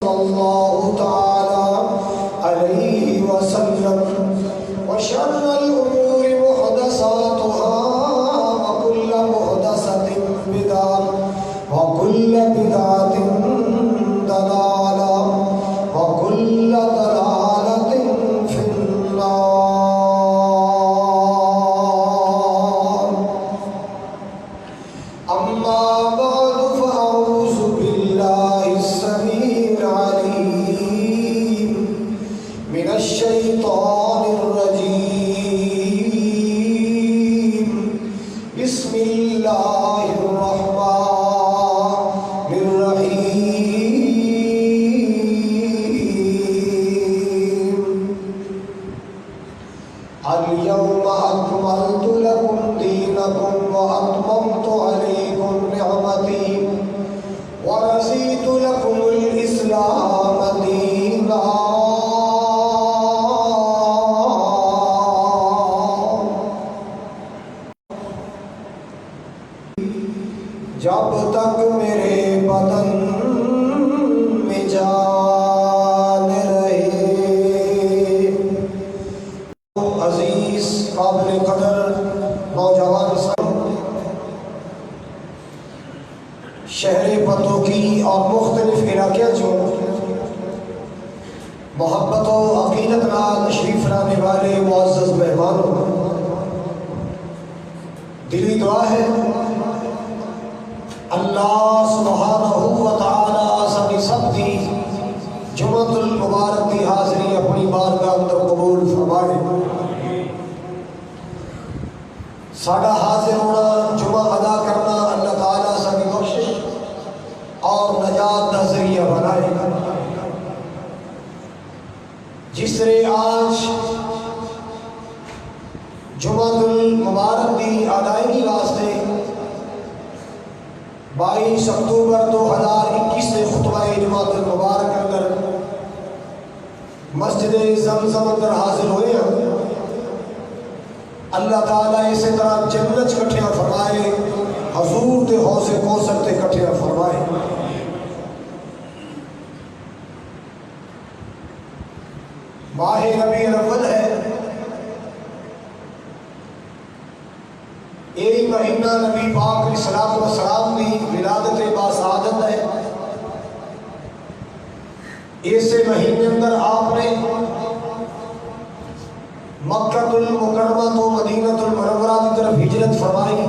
الله تعالى عليه وسلم وشر الأمور محدثاتها وكل محدثة بدعة وكل بدعة ضلالة وكل ضلالة في النار. أما بعد فأعوذ بالله السميع العليم من الشيطان الرجيم. بسم الله الرحمن الرحيم. اليوم أكملت لكم دينكم وأتممت عليكم نعمتي ورضيت لكم الإسلام دينا. جب تک میرے بدن میں جان رہے. عزیز قابل قدر نوجوان شہر پتوکی اور مختلف علاقے جو محبت و عقیدت نال تشریف لانے والے معزز مہمانوں، دلی دعا ہے اللہ سبحانہ و تعالی سبھی سب دی جمعۃ المبارک کی حاضری اپنی بارگاہ اندر قبول فرمائے. ساڈا حاضر ہونا، جمعہ ادا کرنا اللہ تعالیٰ سبھی بخشش اور نجات کا ذریعہ بنائے. جس طرح آج جمعۃ المبارک کی ادائیگی واسطے 22 اکتوبر 2021 سے خطبہ جمعۃ المبارک اندر مسجد زمزم اندر حاضر ہوئے ہیں. اللہ تعالیٰ اسی طرح جنت کٹھیاں فرمائے، حضور دے حوض کوثر تے کٹھیاں فرمائے. ماہ ربیع الاول ہے، یہی مہینہ نبی پاک علیہ الصلوۃ والسلام کی ولادت باسعادت ہے. اسے مہینے اندر آپ نے مکہ المکرمہ تو مدینہ المنورہ کی طرف ہجرت فرمائی،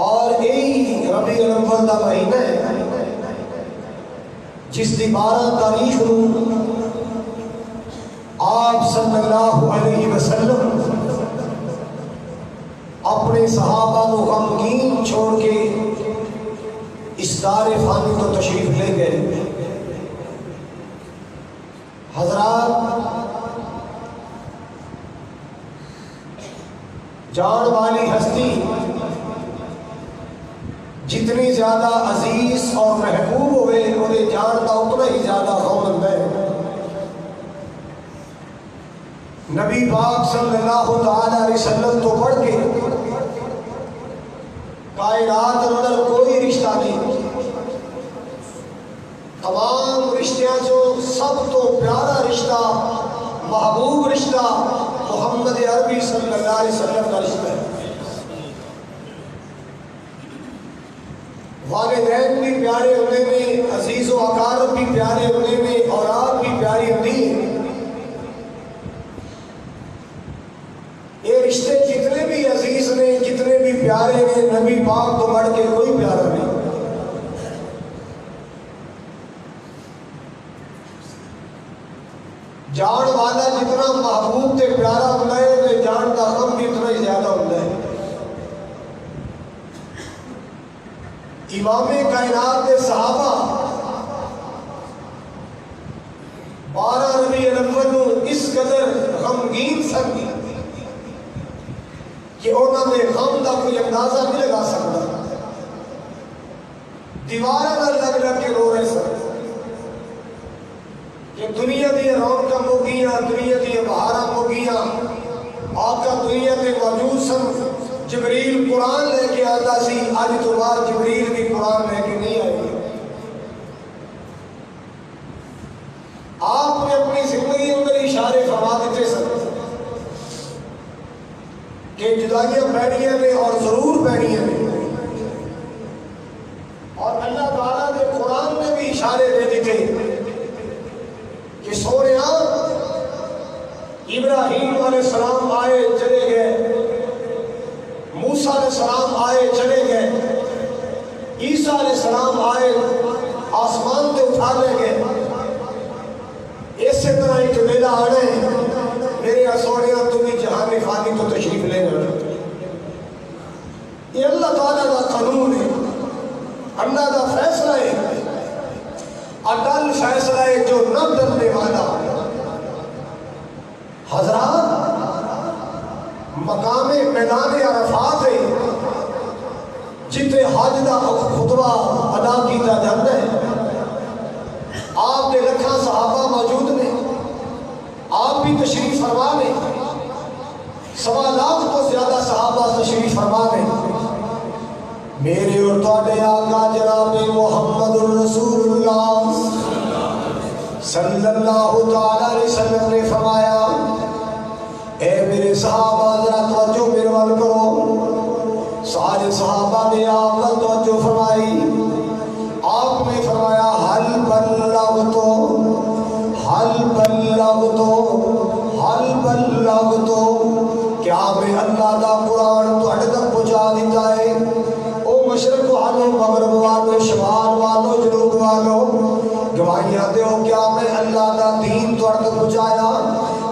اور یہی ربیع الاول کا مہینہ ہے جس کی 12 تاریخ کو آپ صلی اللہ علیہ وسلم اپنے صحابہ کو غمگین چھوڑ کے اس دار فانی تو تشریف لے گئے. حضرات، جان والی ہستی جتنی زیادہ عزیز اور محبوب ہوئے انہیں جان کا اتنا ہی زیادہ غم ہے. نبی پاک صلی اللہ علیہ وسلم تو پڑھ کے کائنات اندر کوئی رشتہ نہیں، تمام رشتوں جو سب تو پیارا رشتہ، محبوب رشتہ محمد عربی صلی اللہ علیہ وسلم کا رشتہ ہے. والدین بھی پیارے ہونے میں، عزیز و اقارب بھی پیارے ہونے میں، اولاد بھی پیاری ہوتی ہے. یہ رشتے جتنے بھی عزیز نے، جتنے بھی پیارے ہیں، نبی پاک تو بڑھ کے کوئی پیارا نہیں. جان والا جتنا محبوب تے پیارا ہوتا ہے تے جان کا غم بھی اتنا ہی زیادہ ہوتا ہے. امام کائنات کے صحابہ 12 ربیع الاول کو اس قدر غمگین سن کہ انہوں نے غم کا کوئی اندازہ نہیں لگا سکتا. دیواروں پر لگ لگ کے رو رہے سن کہ دنیا دی رونقاں مک گئیاں، دنیا دی بہاراں مک گئیاں. آقا دنیا کے موجود سن، جبریل قرآن لے کے آتا سی، اج تو بعد جبریل بھی قرآن لے کے نہیں آئے. فرما دیتے سن کہ جدائیاں پینیاں نے اور ضرور پینیاں نے، اور اللہ تعالیٰ نے قرآن میں بھی اشارے دے دیتے کہ سونیا ابراہیم علیہ السلام آئے چلے گئے، موسیٰ علیہ السلام آئے چلے گئے، عیسیٰ علیہ السلام آئے آسمان تے اٹھا لے گئے، اسی طرح ایک ویلا آنا ہے میرے سونیا تو بھی جہان فانی تو تشریف لے گا۔ یہ اللہ تعالیٰ کا قانون ہے، اللہ کا فیصلہ ہے، اٹل فیصلہ ہے جو نہ ڈرنے والا۔ حضرات مقام میدان عرفات ہے جتے حج دا خطبہ ادا کیتا جاتا ہے، آپ کے لکھاں صحابہ موجود نے، آپ بھی تشریف فرما نے، 1.25 لاکھ تو زیادہ صحابہ تشریف فرما نے۔ میرے اور تواڈے آقا جناب محمد الرسول اللہ صلی اللہ تعالی علیہ وسلم نے فرمایا، اے میرے صحابہ ذرا توجہ میرے وال کرو۔ سارے صحابہ نے آپ کا توجہ فرمائی، آپ نے فرمایا حل بلغتو حل بلغتو حل بلغتو، کیا میں اللہ دا قرآن تواڈے تک پہنچا دیتا ہے؟ او مشرق والو، مغرب والو، شمال والو، جنوب والو، گواہیاں دیو کیا میں اللہ دا دین تواڈے تک پہنچایا؟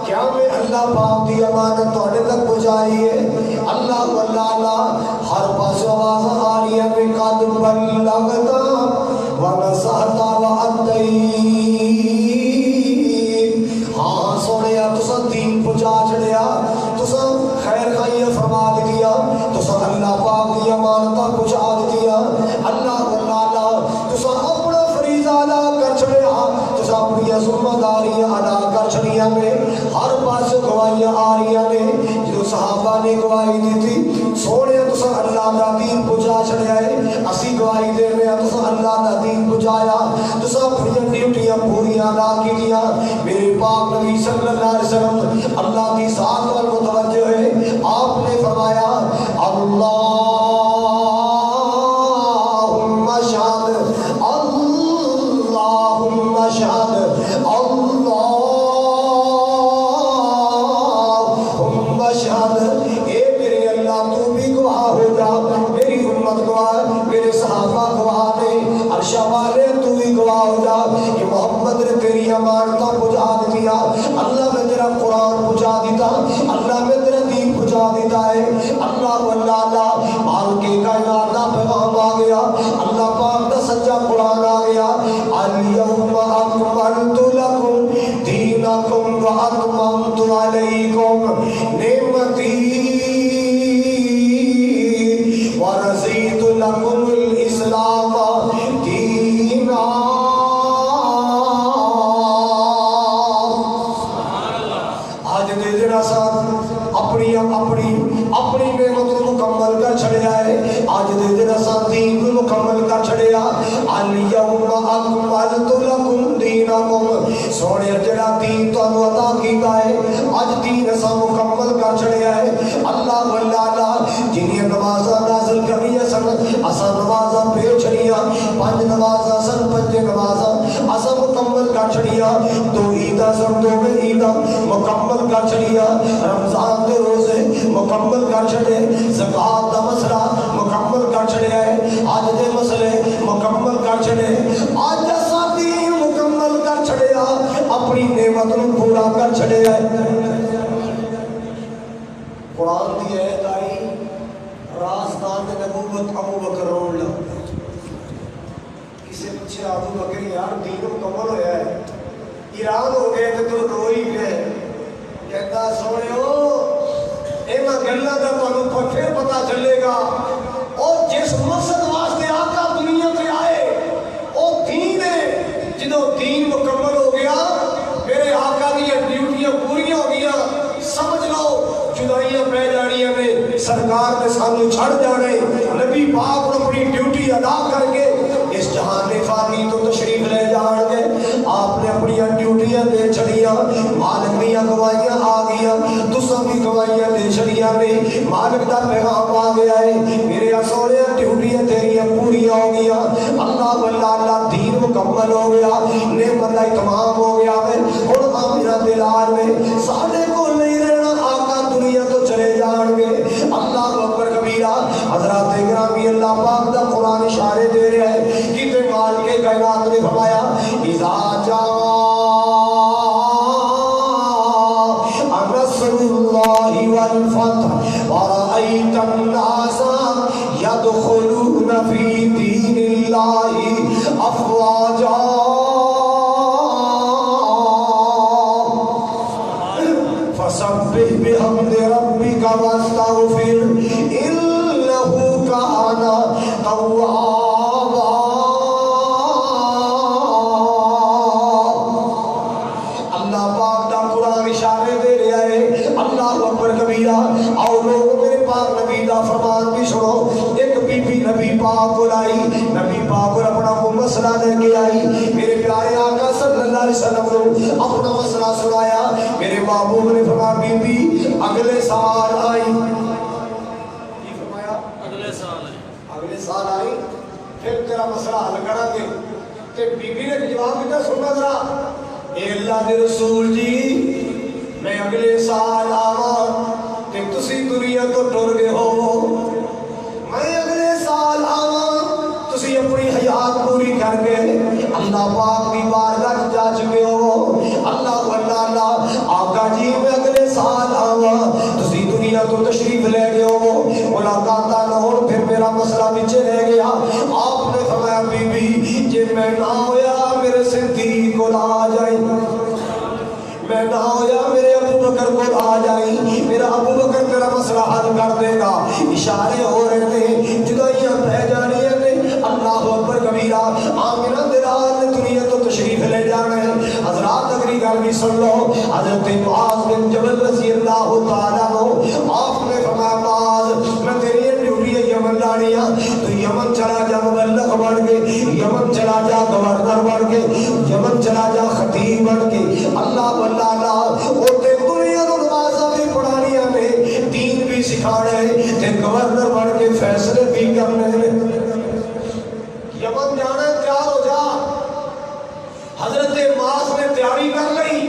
کیا میں اللہ پاک دی امانت تواڈے تک پہنچائی ہے؟ اللہ اللہ ہر پاس آواز آ رہی ہے کہ قد بلغتا ونصحتا وعدیت۔ ہاں سونیا تسا دین پہنچا چھڑیا، تسا خیر خائی فرما دیا، تسا اللہ پاک دی امانت پہنچا دیا، اللہ اللہ تسا اپنا فریضہ ادا کر چھڑیا، تسا اپنی ذمہ داریاں ادا کر چھڑیا میں۔ ہر پاس گواہیاں آ رہی ہیں، جو صحابہ نے گواہی دی تھی سونے تسا اللہ دا دین پہنچا چھڑیا ہے، اسی گواہی دے رہے ہیں تسا اللہ دا دین پہنچایا، تسا اپنی ڈیوٹیاں پوریاں ادا کیتیاں۔ میرے پاک نبی صلی اللہ علیہ وسلم اللہ کی ذات وال متوجہ ہے، آپ نے فرمایا اللہم اشہد اللہم اشہد اللہم اشہد، اے میرے اللہ تو بھی گواہ ہو جا، میری امت گواہ، میرے صحابہ گواہ نے، عرش والے تو بھی گواہ ہو جا کہ محمد نے تیری امانتاں پہنچا دیا، اللہ نے تیرا قرآن پہنچا دیتا، اللہ نے تیرا دین پہنچا دیتا ہے۔ اللہ اللہ مالک کائنات کا پیغام آ گیا، اللہ پاک کا سچا قرآن آ گیا، الیوم اکملت لکم دینکم واتممت علیکم نعمتی ورضیت لکم الاسلام دینا۔ آج دے دینا ساتھ اپنی نعمت کو مکمل کر چھڑیا ہے، آج دے دینا ساتھ دین کو مکمل کر چھڑیا۔ الیوم اکملت لکم دینکم، سونے جڑا دین تو عطا کیتا ہے اج دین اسا مکمل کر چھڑیا ہے۔ اللہ اللہ جنہیں نمازاں نازل کرنیاں سن اسا نمازاں پڑھ چھڑیاں، 5 نمازاں سن 5 نمازاں اسا مکمل کر چھڑیاں، 2 عیداں سن 2 عیداں مکمل کر چھڑیاں، رمضان دے روزے مکمل کر چھڑے، زکات دا مسئلہ مکمل کر چھڑیا ہے، آج دے مسئلے مکمل کر چھڑے، آج اسا دین مکمل کر چھڑیا، اپنی نعمت نو پورا کر چھڑیا ہے۔ قرآن دی آیت آئی، راستان نبوت ابو بکر رون لگا، کسے پچھے ابو بکر یار دین مکمل ہویا ہے، ایران ہو گئے تو روئی گئے، کہتا سونے ہو ایمہ گلہ دا تو پھر پتا چلے گا، اور جس مقصد واسطے آقا دنیا پہ آئے وہ دین ہے، جنہوں دین مکمل ہو گیا میرے آقا دی ڈیوٹیاں پوریاں ہو گیا، سمجھ لو جدائیاں پہ جانیاں میں سرکار نے سامنے چھڑ جانے، نبی پاک نے اپنی ڈیوٹی ادا کر کے اس جہان فانی تو تشریف لے جان گے، آپ نے اپنی ڈیوٹیاں دے چھڑیاں، مالک دیاں گواہیاں مالک دا پیغام آ گیا ہے میرے سونے ڈیوٹیاں تیریاں پوریاں ہو گیا اللہ اللہ دین مکمل ہو گیا نعمت کا اتمام ہو گیا ہے ہن آمنہ دلال میں ساڈے کو نہیں رہنا آقا دنیا تو چلے جان گے اللہ اکبر کبیرہ حضرات گرامی اللہ پاک دا قرآن اشارے دے رہا ہے کہ تے مال کے کائنات نے فرمایا اذا جاء نصر اللہ والفتح ورأيت الناس يدخلون في دين الله أفواجا فسبح بحمد ربك واستغفر إنه كان توابا اللہ پاک دا قرآن اشارے دے رہا ہے اللہ اکبر کبیرہ اور لوگ میرے پاک نبی دا فرمان بھی سنو ایک بی بی نبی پاک کو لائی نبی پاک کو اپنا وہ مسئلہ لے کے آئی میرے پیارے آقا صلی اللہ علیہ وسلم نے اپنا مسئلہ سنایا میرے محبوب نے فرمایا بی بی اگلے سال آئی یہ فرمایا اگلے سال آئی پھر تیرا مسئلہ حل کرا گے کہ بی بی نے جواب دیتا سننا ذرا اے اللہ دے رسول جی میں اگلے سال آواں کہ تسی دنیا تو ٹر گئے ہو میں اگلے سال آواں تسی اپنی حیات پوری کر کے اللہ پاک کی بارگاہ جا چکے ہو اللہ آقا جی میں اگلے سال آواں تسی دنیا تو تشریف لے گئے ہو ملاقاتاں نہ ہون پھر میرا مسئلہ پیچھے رہ گیا آپ نے فرمایا بی بی جے میں نہ ہویا میرے صدیق کو آ جائیں میں نہ ہویا میرے ابو بکر کو آ جائیں میرا ابو بکر تیرا مسئلہ حل کر دے گا اشارے ہو رہے تھے جدائیاں بہ جانی ہیں اللہ اکبر کبیرہ آمنہ دلال نے دنیا تو تشریف لے جانا ہے حضرات اگلی گل بھی سن لو حضرت معاذ بن جبل رضی اللہ تعالیٰ عنہ آپ نے فرمایا معاذ میں تیری ڈیوٹی ہے یمن لانی ہے تو یمن چلا جا مبلغ بن کے یمن چلا جا گورنر بن کے یمن چلا جا خطیب بن کے اللہ اوتے دنیا تو نمازاں بھی پڑھانیاں نے دین بھی سکھانا ہے تے گورنر بن کے فیصلے بھی کرنے ہیں یمن جانا ہے تیار ہو جا حضرت معاذ نے تیاری کر لی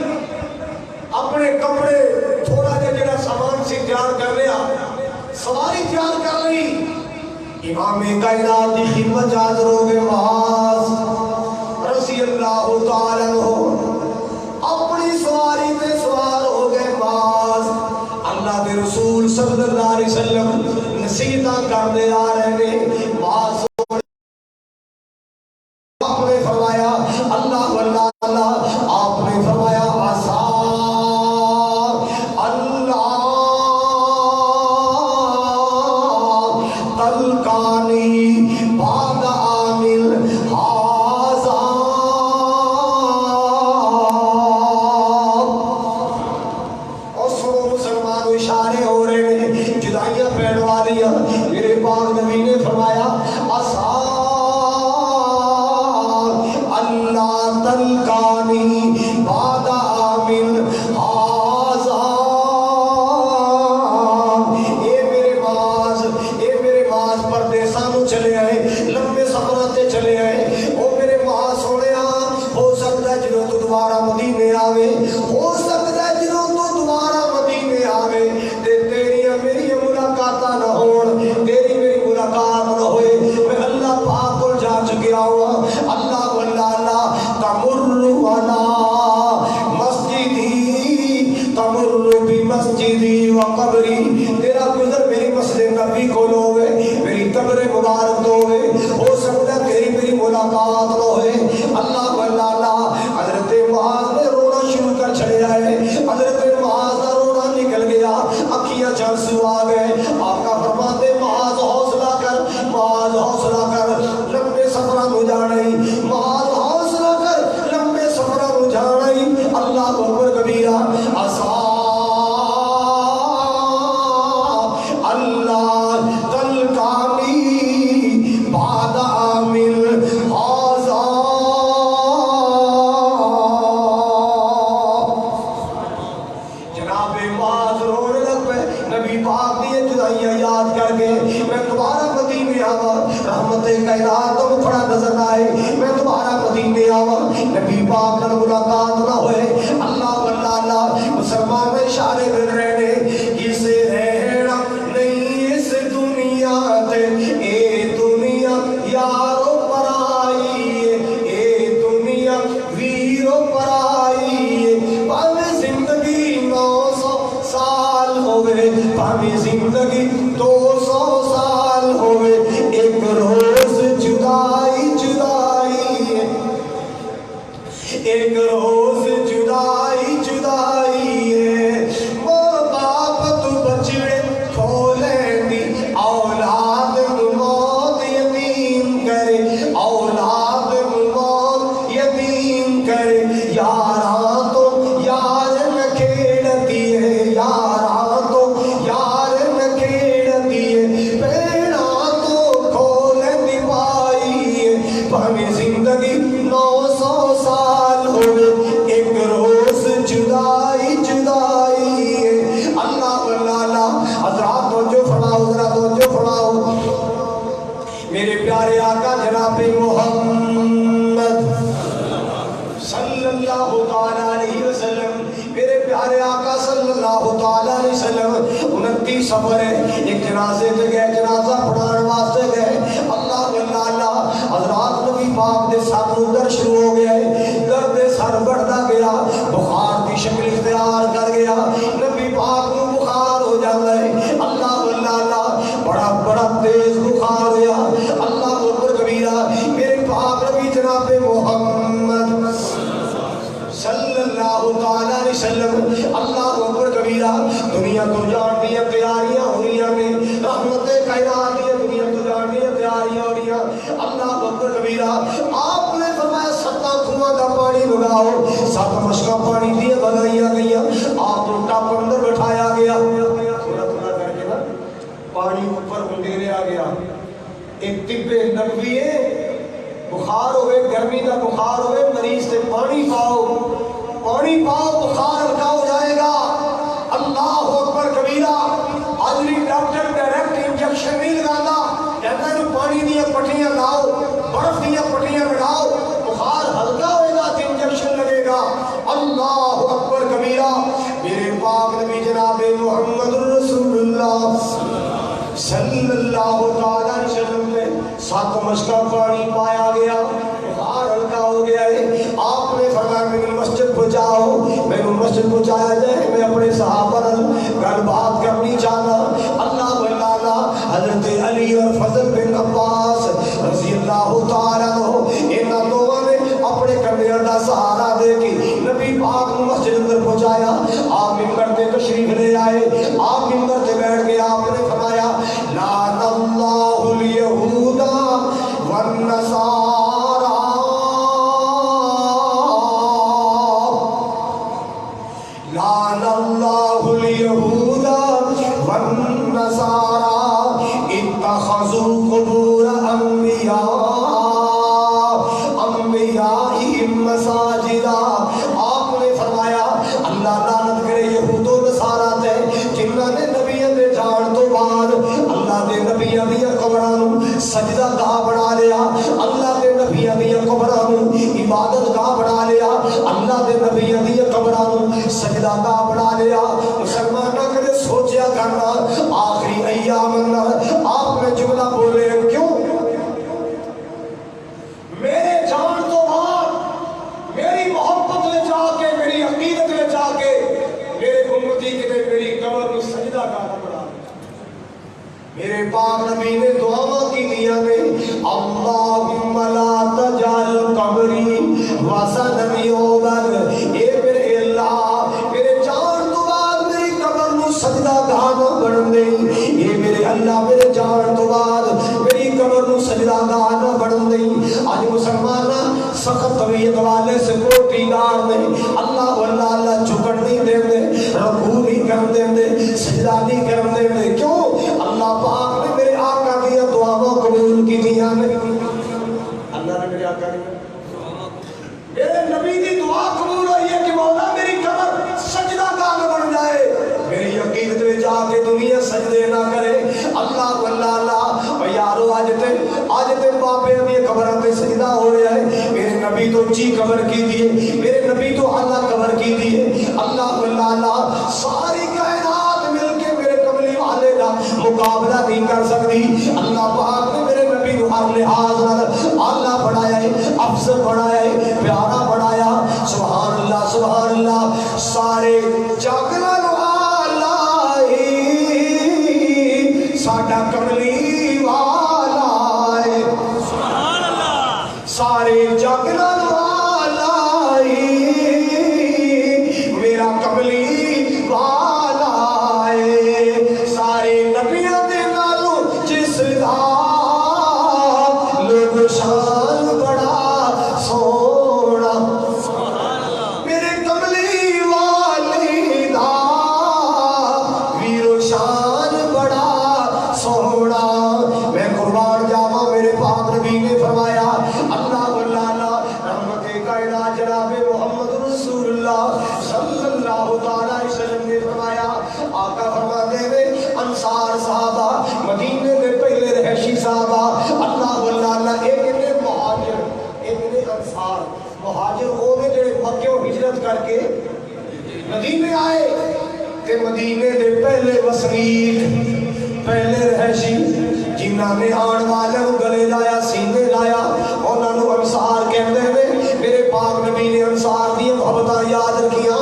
اپنے کپڑے تھوڑا جڑا سامان سی تیار کر لیا سواری تیار کر لی امام کائنات کی خدمت حاضر ہو گئے معاذ رضی اللہ تعالیٰ عنہ اپنی سواری پہ سوار ہو گئے معاذ اللہ کے رسول صلی اللہ علیہ وسلم نصیحتاں کرتے آ رہے ہیں معاذ آپ نے فرمایا اللہ آپ نے فرمایا عسا اللہ تلقانی بعد عامل حاضا اور سنو مسلمان اشارے ہو رہے ہیں جدائیاں پہن والیاں میرے پاک نبی نے فرمایا عسا پاک نال ملاقات نہ ہوئے اللہ اللہ مسلمان اشارے کر رہے نے کسے رہنا نہیں اس دنیا تے اے دنیا یارو پرائی اے دنیا ویرو پرائی پاویں زندگی 900 سال ہوئے پاویں زندگی 200 سال ہوئے ایک روز جدائی جدائی ایک روز جدائی جدائی ہے ماں باپ تو بچڑے کھولیں دی اولاد موت یتیم کرے اولاد موت یتیم کرے یاراں تو یار نہ کھیڑ دیے یاراں تو یار نہ کھیڑ دیے پیڑا تو کھولیں دی پائی پاویں زندگی 900 سال ہوئے ایک روز جدائی جدائی ہے اللہ اللہ حضرات توجہ فرماؤ ذرا توجہ فرماؤ میرے پیارے آقا جناب محمد صلی اللہ تعالیٰ علیہ وسلم میرے پیارے آقا صلی اللہ تعالیٰ علیہ وسلم 29 سفر ہے ایک جنازے سے گئے جنازہ پڑھان واسطے گئے اللہ اللہ حضرات نبی پاک دے سر درد شروع ہو گیا ہے درد سر بڑھتا گیا بخار کی شکل اختیار کر گیا نبی پاک کو بخار ہو جاتا ہے اللہ اللہ بڑا بڑا تیز بخار ہوا اللہ اکبر کبیرہ میرے پاک نبی جناب محمد صلی اللہ تعالیٰ علیہ وسلم اللہ اکبر کبیرہ دنیا تو جان دیا تیاریاں ہو رہی ہیں رحمت کائنات دی دنیا تو جان دیا تیاریاں ہو رہی ہیں اللہ اکبر کبیرہ آپ نے فرمایا 7 کنواں دا پانی بگاؤ 7 مشکاں پانی دیے بگائیاں گئیاں آپ کو ٹپ اندر بٹھایا گیا تھوڑا تھوڑا کر کے نا پانی اوپر مندیرے آ گیا ایک طب نبوی ہے بخار ہوئے گرمی کا بخار ہوئے مریض سے پانی پاؤ بخار ہلکا ہو جائے گا اللہ اکبر کبیرہ آدمی ڈاکٹر ڈائریکٹ انجیکشن نہیں لگاتا کہتا ہے پانی دیا پٹیاں لاؤ برف دیا پٹیاں لگاؤ بخار ہلکا ہوئے گا تو انجیکشن لگے گا اللہ اکبر کبیرہ میرے پاک نبی جناب محمد رسول اللہ صلی اللہ تعالیٰ علیہ وسلم نے 7 مشکا پانی پایا گیا بخار ہلکا ہو گیا ہے آپ نے فرمایا میری مسجد پہنچاؤ میں مسجد پہنچایا جائے میں اپنے صحابہ گل بات کرنی چاہتا اللہ اللہ حضرت علی اور فضل بن عباس رضی اللہ تعالیٰ عنہ انہاں دونوں نے اپنے کندھے دا سہارا دے کے نبی پاک کو مسجد اندر پہنچایا آپ ممبر تے تشریف لے آئے آپ ممبر تے بیٹھ گئے آپ نے فرمایا لعن اللہ الیہود والنصارى لعن اللہ الیہود والنصارى اتخذوا قبور انبیائہم مساجدا آپ نے فرمایا اللہ لعنت کرے یہود و نصارا تے جنہاں نے نبیوں دے جان تو بعد اللہ دے نبیوں دی قبراں نوں سجدہ گاہ بنا لیا اللہ دے نبیوں دی قبراں نوں عبادت گاہ بنا لیا اللہ دے نبیوں دی قبراں نوں سجدہ گاہ بنا لیا مسلماناں کدے سوچیا کرنا آخری ایام اندر آپ نے جملہ بولے کیوں میرے جان تو بعد میری محبت لے جا کے میری عقیدت لے جا کے میرے امتی کے میری قبر کو سجدہ کرنا پڑا میرے پاک نبی نے دعا کی دیا نے اللہم لا تجعل قبری وثنا یعبد اے میرے اللہ میرے جان تو بعد میری قبر کو سجدہ کرنا بن دے اے میرے اللہ میرے جان تو بعد میری قبر کو سجدہ کرنا بن دے آج مسلمان سخت طبیعت والے سیکورٹی گارڈ نے اللہ جھکن نہیں دے دے رکوع نہیں کر دے دے سجدہ نہیں کر دے دے کیوں اللہ پاک نے میرے آقا کی دعاواں قبول کی دیا نے اللہ نے میرے آقا نے میرے نبی کی دعا قبول ہوئی ہے کہ مولا میری قبر سجدہ گاہ بن جائے میری عقیدت میں جا کے دنیا سجدے نہ کرے اللہ یارو آج تے بابے دی قبراں تے سجدہ ہو رہا ہے میرے نبی نبی تو اونچی قبر کی دیے، میرے نبی تو اعلیٰ قبر کی دیے۔ اللہ اللہ ساری کائنات مل کے میرے کملی والے کا مقابلہ نہیں کر سکتی۔ اللہ پاک نے میرے نبی کو ہر لحاظ نال اعلیٰ بنایا ہے، افضل بنایا ہے، پیارا بنایا۔ سبحان اللہ سبحان اللہ، سارے جگ نال اعلیٰ ساڈا کملی والا ہے۔ سبحان اللہ، سارے جگ نال اعلیٰ میرا کملی والا ہے۔ سارے نبیوں دے نالوں جس دا لوگ شان بڑا سونا، میرے کملی والی دا ویرو شان بڑا سونا۔ میں قربان جاواں، میرے پاک نبی نے فرمایا، اللہ اللہ رحمت کائنات جناب محمد رسول اللہ صلی اللہ علیہ وسلم نے فرمایا، آقا فرماتے ہیں انصار صحابہ، مدینے کے پہلے رہائشی صحابہ، اللہ اللہ ایک نے مہاجر ایک نے انصار۔ مہاجر وہ نے جڑے مکیوں ہجرت کر کے مدینے آئے، تے مدینے دے پہلے وسنیک پہلے رہائشی جنہاں نے آن والوں گلے لایا سینے لایا انہاں نوں انصار کہندے نے۔ میرے پاک نبی نے انصار دی محبتاں یاد رکھیاں۔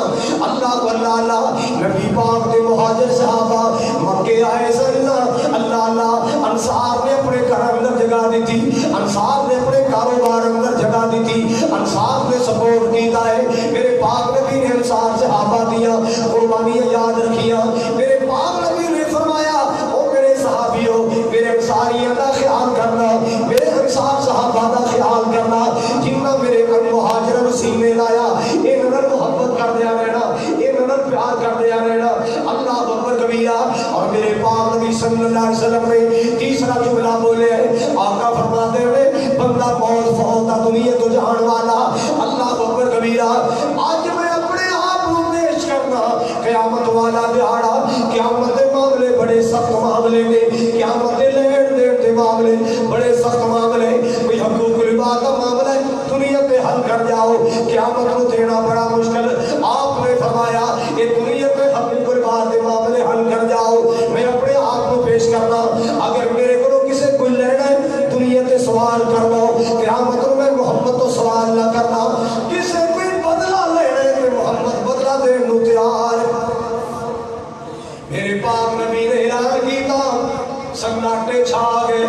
اللہ اللہ نبی پاک دے مہاجر صحابہ مکے آئے سن، اللہ انصار نے اپنے گھر اندر جگہ دیتی، انصار نے اپنے کاروبار اندر جگہ دیتی، انصار نے سپورٹ کیتا ہے۔ میرے پاک نبی نے انصار صحابہ دیا قربانیاں یاد رکھیاں۔ میرے پاک نبی نے فرمایا، او میرے صحابیوں، میرے انصاریوں کا خیال کرنا، میرے انصار صحابہ کا خیال کرنا، جنہاں میرے مہاجروں سینے لایا، انہاں محبت کر دیا رہنا، انہاں پیار کر دیا رہنا۔ اللہ اکبر کبیرہ۔ اور میرے پاک نبی صلی اللہ علیہ وسلم نے تیسرا جملہ بولے ہے، آقا فرماتے ہوئے بندہ موت فوت دنیا تو جان والا۔ اللہ اکبر کبیرہ۔ آج میں اپنے آپ کو پیش کرنا قیامت والا دہاڑا، قیامت دے معاملے بڑے سخت معاملے نے، قیامت دے لین دین دے معاملے بڑے سخت معاملے، کوئی حقوق العباد کا معاملہ ہے دنیا پہ حل کر جاؤ، قیامت کو دینا بڑا مشکل۔ آپ نے فرمایا یہ دنیا پہ حقوق العباد دے معاملے حل کر جاؤ، میں اپنے آپ کو پیش کرنا، اگر میرے کو کسے کوئی لینا ہے دنیا تے سوال کر لو، قیامت میں محمد تو سوال نہ کرنا۔ کسے کوئی بدلہ لینا ہے تو محمد بدلہ دینے کو تیار ہے۔ میرے پاک نبی نے اعلان کیتا، سناٹے چھا گئے،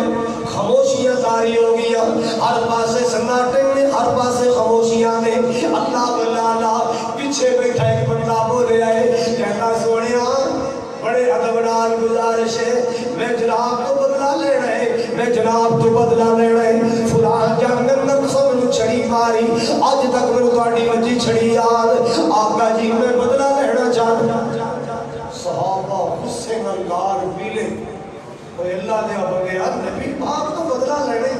خاموشیاں طاری ہو گیا، ہر پاسے سناٹے نے، ہر پاسے خاموشیاں نے۔ اللہ اللہ پیچھے بیٹھا ایک بندہ بولے آئے، کہتا سونیا بڑے ادب نال گزارش ہے، میں جناب تو بدلہ لینا ہے، میں جناب تو بدلہ لینا ہے۔ فلان جنگ اندر سب نے چھڑی ماری، آج تک میں تہاڈی وجی چھڑی یاد، آقا جی میں بدلہ لینا چاہتا۔ صحابہ غصے نال لال پیلے، اور اللہ نے بغیر نبی پاک تو بدلہ لینے،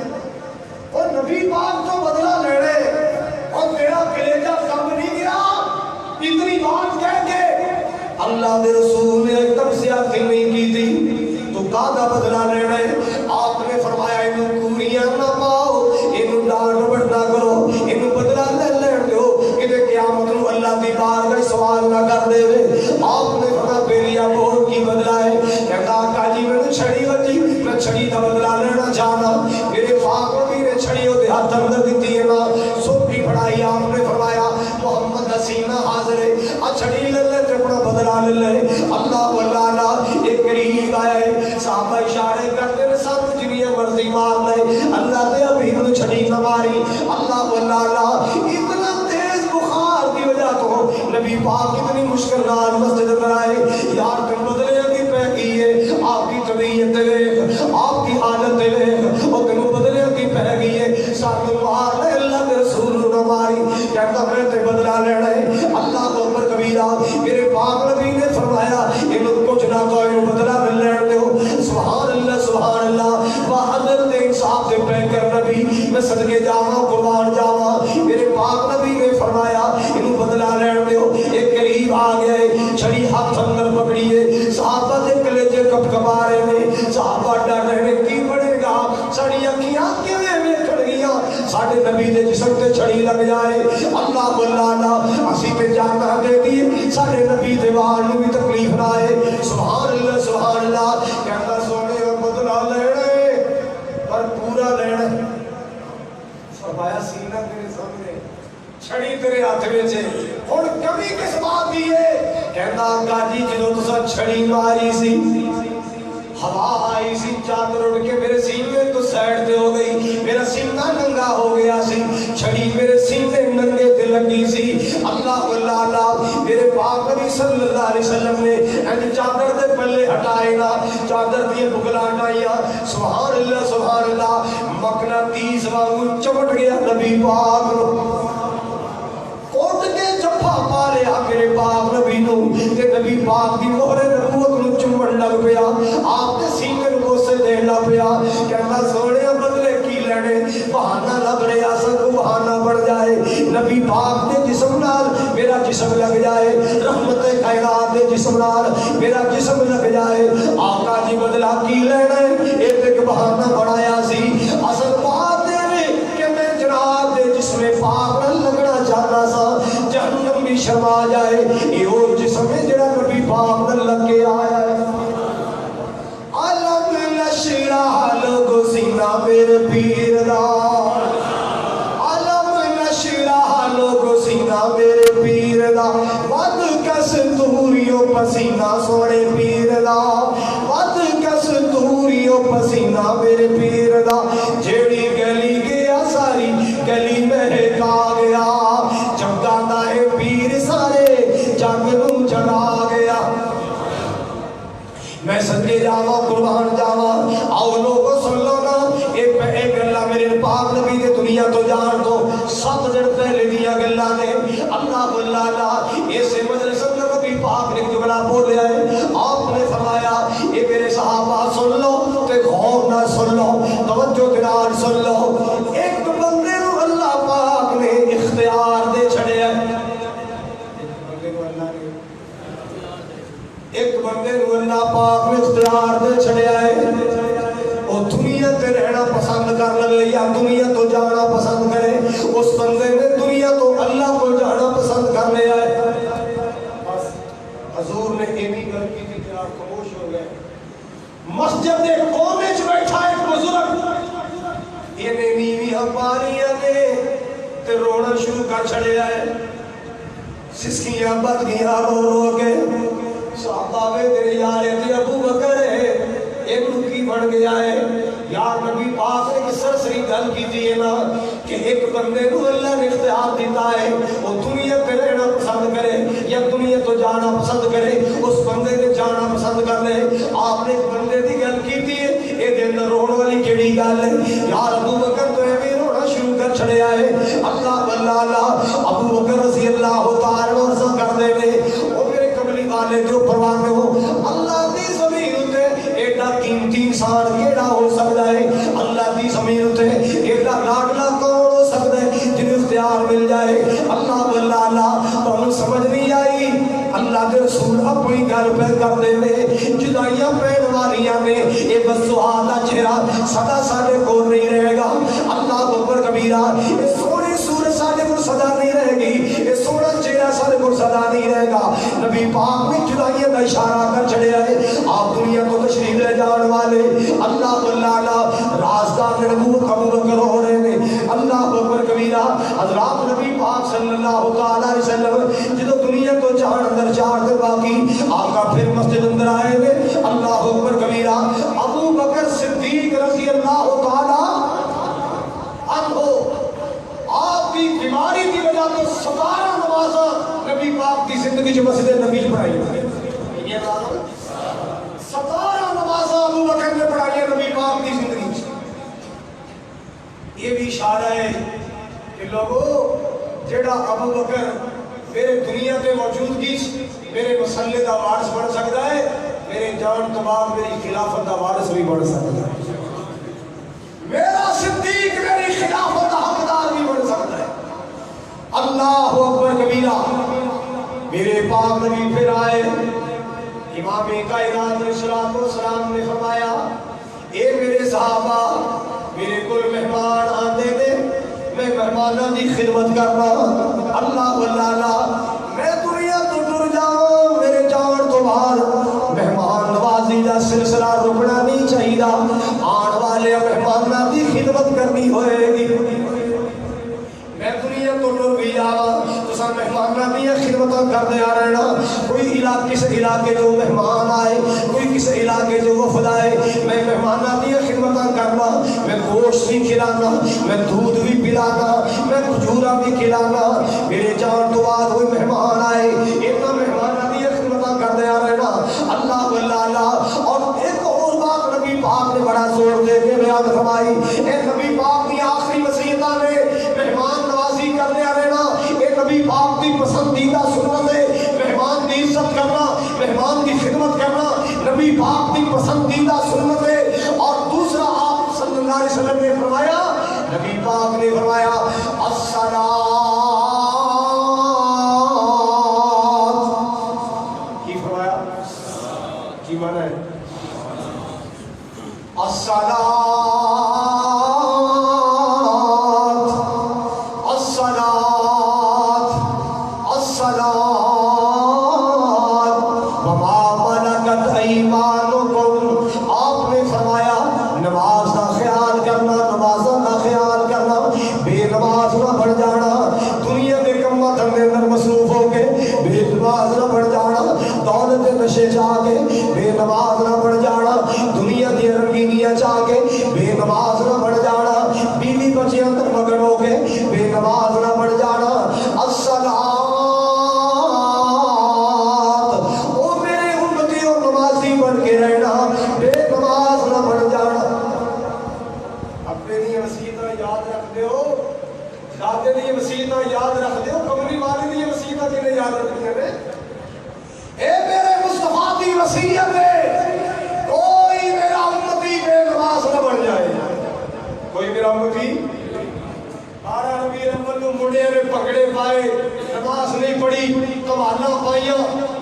اور نبی پاک تو بدلہ لینے، اور میرا کلیجہ کم نہیں گیا اتنی بات کہہ کے۔ اللہ دے رسول نے ایک دم سے آخر نہیں کی تھی تو کادا بدلہ لینا ہے۔ آپ نے فرمایا انہوں کوریاں نہ پاؤ، انہوں ڈانٹ بٹ نہ کرو، انہوں بدلہ لے لین دو کہ قیامت نو اللہ دی بارگاہ سوال نہ کر دے۔ آپ نے فرمایا بیلیا بہت کی بدلہ ہے، کہتا آقا جی میں نے چھڑی وجی، میں چھڑی دا بدلہ لینا چاہنا۔ میرے پاک نبی نے چھڑی ہوتے ہاتھ اندر دیتی ہے نا، سوپی پڑھائی۔ آپ نے فرمایا محمد حسینہ حاضر ہے، چھڑی لے لے اپنا بدلہ لے لے۔ اللہ اللہ ایک قریب آیا ہے، صحابہ اشارے کرتے ہیں سب جنیاں مرضی مار لے، اللہ دے حبیب نے چھڑی نہ ماری۔ اللہ اللہ اتنا تیز بخار کی وجہ تو نبی پاک اتنی مشکل نال مسجد میں آئے، یار تم بدلے کی پہ گئی ہے، آپ کی طبیعت دیکھ، آپ کی حالت دیکھ، اور تم بدلے کی پہ گئی ہے، ساتھ مار لے اللہ کے رسول نہ ماری، کہتا میں تے بدلہ لینا ہے۔ اللہ اکبر کبیرہ۔ میرے پاک نبی نے فرمایا انہوں کچھ نہ تو انہوں بدلہ مل لینے دو۔ سبحان اللہ سبحان اللہ، حضرت انصاف سے پہ کر نبی میں صدقے جاواں قربان جاواں۔ میرے پاک نبی نے فرمایا انہوں بدلہ لینے دو۔ ایک قریب آ گئے، چھڑی ہاتھ اندر لگ جائے اللہ اللہ اسی تے جانا دے دی سارے نبی دیوان نو بھی تکلیف نہ آئے سبحان اللہ کہتا سونے اور بدلا لینے پر پورا لینا فرمایا سینہ تیرے سامنے چھڑی تیرے ہاتھ میں چھے اور کمی کس بات دی ہے کہتا آقا جی جنہوں تسا چھڑی ماری سی ہوا آئی سی چادر اڑ کے میرے سینے تو سیڈ دے ہو گئی میرا سینہ ننگا ہو گیا سی چھڑی میرے سینے ننگے تے لگی سی اللہ اللہ میرے پاک نبی صلی اللہ علیہ وسلم نے این چادر دے پلے ہٹائے نا چادر دیے بگلا ہٹائیا سبحان اللہ مقناطیس وانگو چمٹ گیا نبی پاک کوٹ کے جفا پا لیا میرے پاک نبی نو تے نبی پاک دی مہر نبوت نو چمڑ لگ پیا آپ کے سینے نو سے دے لگ پیا کہنا سونے بدلے کی لینے بہانہ لگ رہا سکو بہانہ بڑھ جائے نبی پاک دے جسم نال میرا جسم لگ جائے رحمت کائنات دے جسم نال میرا جسم لگ جائے آقا جی بدلا کی لینے ایک بہانہ بڑھایا سی اصل بات دے کہ میں جناب دے جسم پاک لگنا چاہتا سا جہنم بھی شرما جائے یہ وہ جسم ہے جڑا نبی پاک نہ لگ کے آیا ہے علم نشرح لوگو سینہ میرے پیر دا علم نشرح لوگو سینہ میرے پیر دا ود کس دوریوں پسینہ سوڑے پیر دا ود کس دوریوں پسینہ میرے پیر دا جیڑی گلی گیا ساری گلی مہکا گیا چمکا دائے پیر سارے جنگ نو جڑا گیا میں صدقے جاوا قربان جاوا آؤ لوگو سن لو نا ایک اللہ میرے پاک نبی دے دنیا تو جان تو 7 دن پہلے دیا گلا نے اللہ اللہ ایسے مجلس اندر نبی پاک نے جملہ بولیا ہے آپ نے فرمایا اے میرے صحابہ سن لو تے غور نہ سن لو توجہ دلال سن لو ایک بندے نو اللہ پاک نے اختیار دے چھڑے ہیں ایک بندے نو اللہ پاک نے اختیار دے چھڑے آئے وہ دنیا تے رہنا پسند کر لگے یا دنیا تو جانا پسند کرے اس بندے نے دنیا تو اللہ کو جانا پسند کر لے آئے بس حضور نے ایمی گھر کی تھی کہ آپ خاموش ہو گئے مسجد دے کونے چ بیٹھا ایک بزرگ یہ نیوی ہماریاں نے تے رونا شروع کر چھڑے آئے سسکیاں بد گیا رو رو کے صحابہ میں تیرے یار تے ابو بکر ہے ایک رکی بڑھ گیا ہے یار نبی پاک نے کس سرسری گل کی تھی نا کہ ایک بندے کو اللہ نے اختیار دیتا ہے وہ دنیا پہ رہنا پسند کرے یا دنیا تو جانا پسند کرے اس بندے نے جانا پسند کر لے آپ نے ایک بندے دی گل کی تھی اے دن روڑ والی کیڑی گل ہے یار ابو بکر تو ایویں رونا شروع کر چھڑے آئے اللہ ابو بکر رضی اللہ تعالی عنہ کر دے نے او میرے کملی والے جو پروانے ہو اللہ دی زمین تے ایڈا قیمتی انسان کیڑا ہو سکتا ہے اللہ دی زمین تے ایڈا لاڈلا کون ہو سکتا ہے جن اختیار مل جائے اللہ تو سمجھ نہیں آئی اللہ کے رسول اپنی گھر پہ کر دے جدائیاں پہن والیاں نے یہ بس سہادا چہرہ سدا ساڑے کو نہیں رہے گا اللہ اکبر کبیرہ یہ سونے سورج ساڑے کو صدا نہیں رہے گی یہ سونا چہرہ ساڑے کو صدا نہیں رہے گا نبی پاک میں جدائیاں کا اشارہ کر چڑے آئے آپ دنیا کو تشریف لے جان والے اللہ رازدار نبوت ابو بکر ہو رہے ہیں اللہ اکبر کبیرہ حضرات نبی پاک صلی اللہ تعالی علیہ وسلم جدو دنیا تو جان اندر چار دے باقی آقا پھر مسجد اندر آئے گے اللہ اکبر کبیرہ ابو بکر صدیق رضی اللہ تعالی عنہ آپ کی بیماری کی وجہ تو 17 نمازاں نبی پاک کی زندگی جو مسجد نبی پڑھائی 17 نمازاں ابو بکر نے پڑھائی ہے نبی پاک کی زندگی یہ بھی اشارہ ہے کہ لوگوں جڑا ابو بکر میرے دنیا پہ موجودگی میرے مسلح کا وارث بن سکتا ہے میرے جان تو بعد میری خلافت کا وارث بھی بن سکتا ہے میرا صدیق میری خلافت کا حقدار بھی بن سکتا ہے اللہ اکبر کبیرہ میرے پاک نبی پھر آئے امام کائنات علیہ الصلوۃ والسلام نے فرمایا اے میرے صحابہ میرے کل مہمان آندے نے میں مہمانوں کی خدمت کرنا اللہ واللہ میں دنیا تو ٹر جاؤں میرے جان تو بعد مہمان نوازی کا سلسلہ رکنا نہیں چاہیے آن والے مہمانوں کی خدمت کرنی ہوئے گی میں دنیا تو ٹر بھی جاواں تو سب مہمانوں کی خدمت کرتے آ رہنا کوئی کس علاقے جو مہمان آئے کوئی کس علاقے جو وفد آئے میں مہمانوں کی خدمت کرنا میں گوشت بھی کھلانا میں دودھ بھی پلانا میں کھجورا بھی کھلانا میرے جان تو بعد کوئی مہمان آئے اتنا مہمانوں کی خدمت کرتے آ رہنا اللہ واللہ اور ایک اور بات نبی پاک نے بڑا زور دے کے بیان فرمائی اے نبی پاک کی آخری وصیتاں نے مہمان نوازی کرنے آ رہنا اے نبی پاک کی پسندیدہ سنت ہے مہمان کی عزت کرنا مہمان کی خدمت کرنا نبی پاک کی پسندیدہ سنت ہے اور دوسرا آپ صلی اللہ علیہ وسلم نے فرمایا نبی پاک نے فرمایا الصلاۃ کی فرمایا کی معنی ہے الصلاۃ نشے چاہ کے بے نماز نہ بڑھ جانا دنیا دی رنگینیاں چاہ کے بے نماز نہ بڑھ جانا بیوی بچے اندر مگن ہو کے بے نماز نہ بڑھ جانا الصلاۃ او میرے امتی اور نمازی بن کے رہنا بے نماز نہ بڑھ جانا اپنے لیے وصیتاں یاد رکھ دیو دادے دی وصیتاں یاد رکھ دیو کمری والے دی وصیتاں کنے یاد رکھنیاں نے اے میرے مصطفیٰ کی وصیت ہے کوئی میرا امتی بے نماز نہ بن جائے کوئی میرا امتی 12 ربیع الاول کو منڈے نے پکڑے پائے نماز نہیں پڑھی قوالیاں پائیاں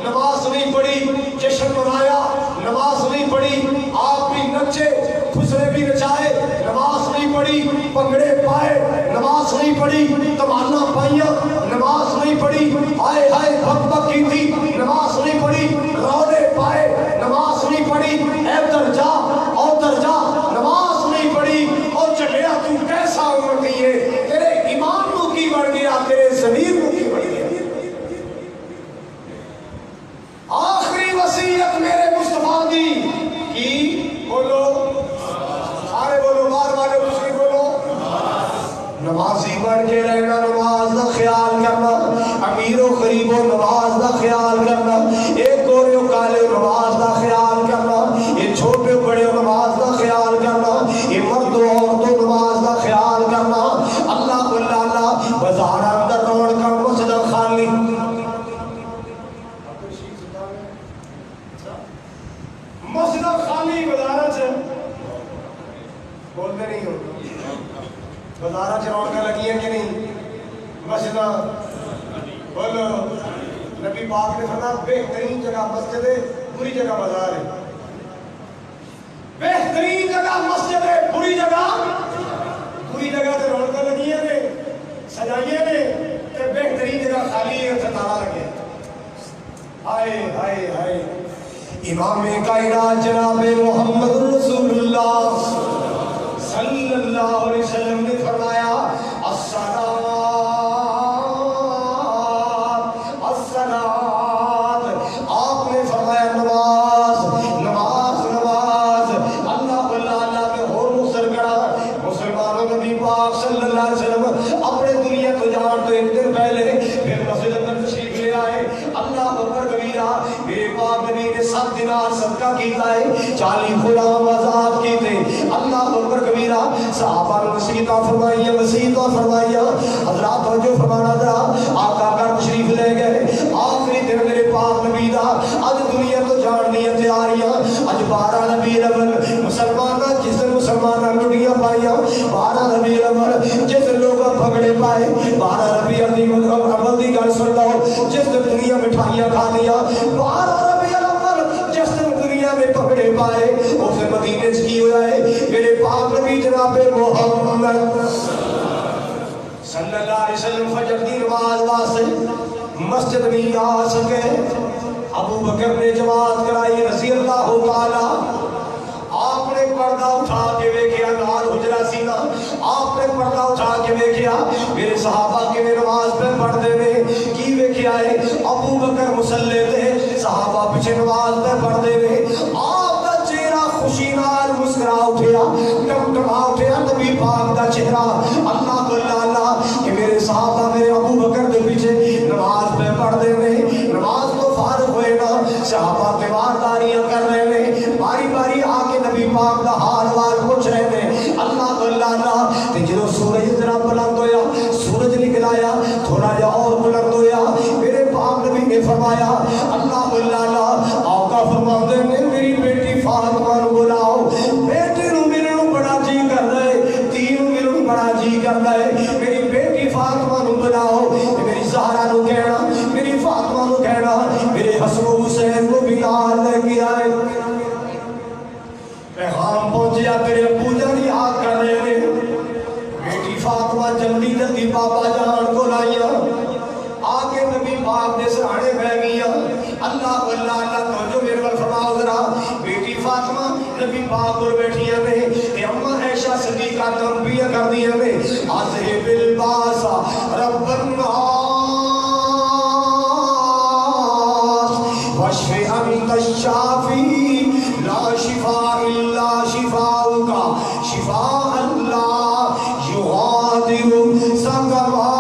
نماز نہیں پڑھی جشن منایا نماز نہیں پڑھی آپ بھی نچے خسرے بھی نچائے نماز نہیں پڑھی پکڑے پائے نماز نہیں پڑھی قوالیاں پائیاں نماز نہیں پڑھی ہائے ہائے بک بک کی تھی نماز نہیں پڑھی رونے پائے نماز نہیں پڑھی ادھر جا ادھر جا نماز نہیں پڑھی اور چلیا تو کیسا امتی ہے تیرے ایمان نو کی بڑھ گیا تیرے ضمیر نو کی بڑھ گیا آخری وصیت میرے مصطفیٰ کی بولو سارے بولو بار والے دوسری بولو نمازی بن کے رہنا نماز کا خیال کرنا امیر و غریب و نماز کا خیال کرنا ایک گورے و کالے و نماز کا خیال کرنا یہ چھوٹے بڑے و نماز کا خیال کرنا یہ مرد و عورتوں نماز کا خیال کرنا اللہ اللہ بازار اندر روڑ کا مسجد خالی مسجد خالی بازار سے بولتے نہیں ہو بازار سے روڑ لگی ہے کہ نہیں مسجد بولو نبی پاک نے فرمایا بہترین جگہ مسجد ہے بری جگہ بازار ہے بہترین جگہ مسجد ہے بری جگہ سے رونقاں لگی ہیں نے سجائیے نے کہ بہترین جگہ خالی ہے اسے تالا لگے ہائے ہائے ہائے امام کائنات جناب محمد رسول اللہ صلی اللہ علیہ وسلم نے فرمایا الصلاۃ آپ نے فرمایا نماز نماز نماز اللہ اللہ کے اور مختصر کرا مسلمانوں نبی پاک صلی اللہ علیہ وسلم اپنے دنیا تو جان تو ایک دن پہلے پھر مسجد اندر تشریف لے آئے اللہ اکبر کبیرہ میرے پاک نبی نے 7 دینار صدقہ کیتا ہے 40 غلام آزاد کیتے اللہ اکبر کبیرہ صحابہ نے وصیتاں فرمائیاں حضرات توجہ فرمانا ذرا آقا گھر تشریف لے گئے آخری دن میرے پاک نبی دا اج دنیا تو جان دی تیاریاں اج 12 ربیع الاول مسلماناں جس دن مسلماناں لڑیاں پائیاں 12 ربیع الاول جس لوگ پگڑے پائے 12 ربیع الاول دی گل سن لو جس دن دنیا مٹھائیاں کھا لیا 12 ربیع الاول جس دن دنیا میں پگڑے پائے اس مدینے کی ہوا ہے میرے پاک نبی جناب محمد صلی اللہ علیہ وسلم فجر کی نماز واسطے مسجد نہیں آ سکے. ابو بکر نے جماعت کرائی رضی اللہ تعالی. آپ نے پردہ اٹھا کے ویکھیا نال حجرہ سی نا, آپ نے پردہ اٹھا کے ویکھیا میرے صحابہ کے نماز پہ پڑھدے نے. کی ویکھیا ہے ابو بکر مصلی تے صحابہ پیچھے نماز پہ پڑھدے نے. آپ دا چہرہ خوشی نال مسکرا اٹھیا, ٹمٹما اٹھیا نبی پاک دا چہرہ. اللہ کو اللہ کہ میرے صحابہ میرے ابو بکر دے پیچھے نماز پہ پڑھدے نے. نماز تو فارغ ہوئے نا, صحابہ تیوارداریاں کر رہے نے, باری باری آ کے نبی پاک دا حال وال پوچھ رہے نے. اللہ کو اللہ تے جدوں سورج ذرا بلند ہویا, سورج نکل آیا تھوڑا جا اور بلند ہویا, میرے پاک نبی نے فرمایا اللہ کو اللہ آقا فرماندے نے میری بیٹی فاطمہ نو بلاؤ. بیٹی نو ملن بڑا جی کردا ہے, تین ملن بڑا جی کردا ہے, میری بیٹی فاطمہ نو بلاؤ. میری زہرا نو کہنا, میری فاطمہ نو کہنا میرے حسن و حسین کو بھی نال لے کے آئے. پیغام پہنچیا تیرے ابو جان یاد کر رہے نے. بیٹی فاطمہ جلدی جلدی بابا جان کو لائیا, آگے نبی پاک نے سرانے بہ گیا. اللہ اللہ اللہ توجہ میرے پر فرماؤ ذرا. بیٹی فاطمہ نبی پاک کو بیٹھیاں نے, کہ اماں عائشہ صدیقہ تنبیہ کر دیا نے اذهب الباس رب الناس واشف انت الشافی لا شفاء الا شفاؤک شفاء لا یغادر سقما.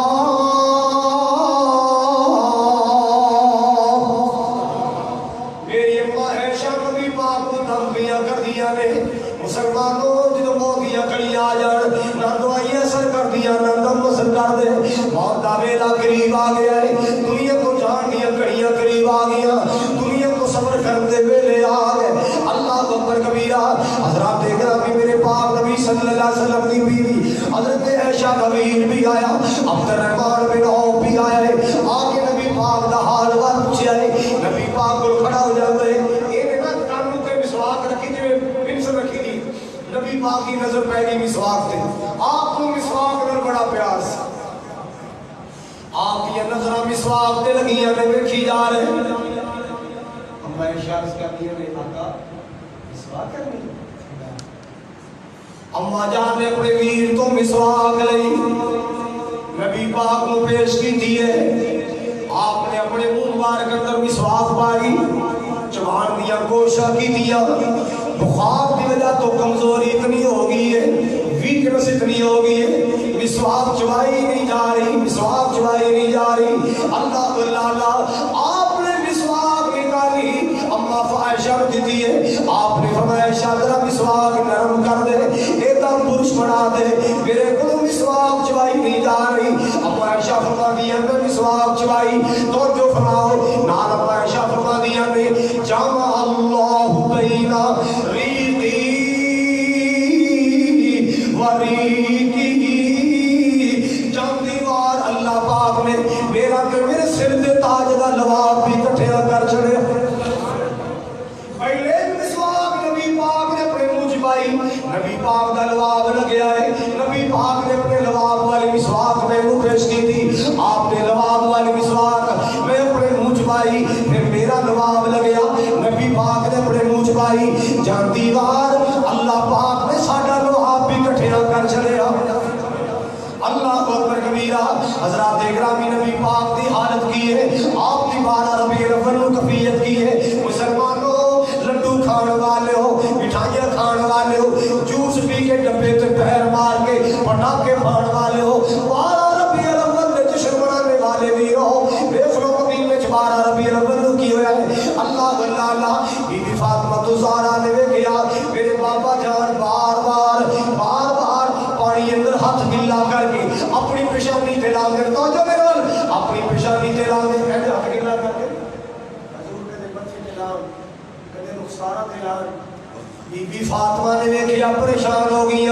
مسلمانوں جدو موتیاں کڑی آ جان نہ دوائی اثر کر دیا نہ دم اثر کر دے. موت دا ویلا قریب آ گیا ہے, دنیا کو جان دیا کڑیاں قریب آ گیا, دنیا کو صبر کر دے ویلے آ گئے. اللہ اکبر کبیرہ. حضرات گرامی میرے پاک نبی صلی اللہ علیہ وسلم کی بیوی حضرت عائشہ کا ویر بھی آیا, عبد الرحمن بن عوف بھی آیا ہے. آگے نبی پاک دا حال وال پوچھا ہے, نبی پاک کو کھڑا ہو جاتا ہے. یہ نا کانوں تے مسواک رکھی جویں پنسل رکھی دی, نبی پاک کی نظر پہ گئی مسواک تے. آپ کو مسواک نال بڑا پیار سی, آپ کی نظر مسواک تے لگیاں نے ویکھی جا رہے. ہم ارشاد کرتی ہے آقا مسواک کرنی. اماں جان نے اپنے ویر تو مسواک لئی, نبی پاک کو پیش کی تھی ہے. آپ نے اپنے منہ مبارک اندر مسواک پائی, چبان دیا کوشش کی دیا. بخار کی وجہ تو کمزوری اتنی ہو گئی ہے, ویکنس اتنی ہو گئی ہے, مسواک چبائی نہیں جا رہی, مسواک چبائی نہیں جا رہی. اللہ اللہ آپ نے مسواک نکالی, اما عائشہ کو دیتی ہے. آپ نے فرمایا عائشہ ذرا مسواک نرم کر دے, ایک دم برش بنا دے, میرے کو مسواک چبائی نہیں جا رہی. اما عائشہ فرما دیا میں مسواک چبائی تو جو فرماؤ نال. اما عائشہ فرما دیا نے جامع اللہ بین ریقی وریقی, جام دیوار اللہ پاک نے میرا کہ میرے سر دے تاج دا لواب بھی کٹھیا کر چھڑے. پہلے مسواک نبی پاک نے اپنے منہ چبائی, نبی پاک دا لواب لگیا ہے, نبی پاک نے اپنے لواب والی مسواک میں منہ پیش کی تھی. آپ نے لواب والی مسواک میں اپنے منہ چبائی, پھر میرا لواب لگیا, نبی پاک نے اپنے منہ چبائی. جان دیوار اللہ پاک نے ساڈا لواب بھی کٹھیا کر چھڑیا. اللہ اکبر کبیرہ. حضرات گرامی نبی پاک دی حالت کی ہے, آپ کی 12 ربیع الاول کفیت کی ہے. مسلمانوں لڈو کھانے والے ہو, مٹھائیاں کھانے والے ہو, جوس پی کے ڈبے تے پیر مار کے پٹاخے پھاڑنے والے ہو, 12 ربیع الاول میں جشن منانے والے بھی ہو. دیکھ لو مدینے میں 12 ربیع الاول کی ہوا ہے. اللہ اللہ اللہ بی بی فاطمہ زہرا نے ویکھیا میرے بابا جان بار بار پانی اندر ہاتھ گلا کر کے اپنی پیشانی تے لا کے تو جو میرے اپنی پیشانی تے لا کے کہتے ہاتھ گلا کر کے حضور دے بچے تے لا کدے رخسارا تے لا. بی بی فاطمہ نے ویکھیا پریشان ہو گئی.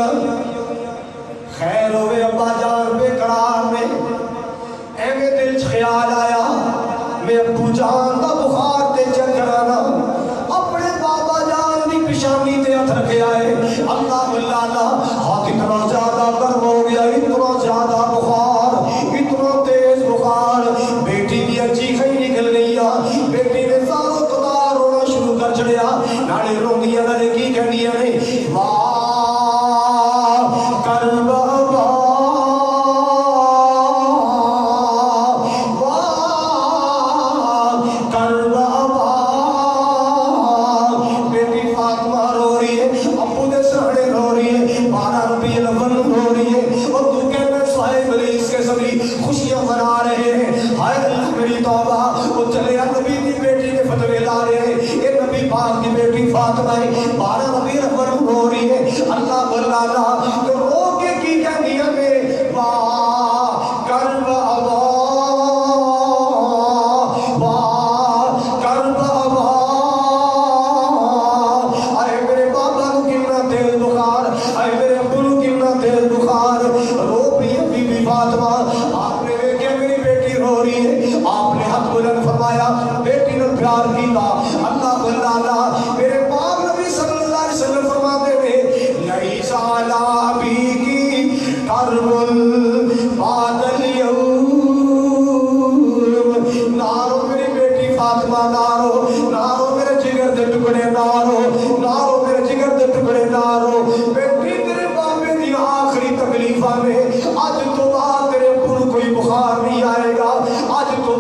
خیر ہوئے ابا جان بے قرار میں ایویں دل چ خیال آیا میں ابو جان دا بخار تے چیک کرانا. اپنے بابا جان دی پیشانی تے ہاتھ رکھیا ہے. اللہ اللہ ہاتھ اتنا زیادہ گرم ہو گیا, اتنا زیادہ بخار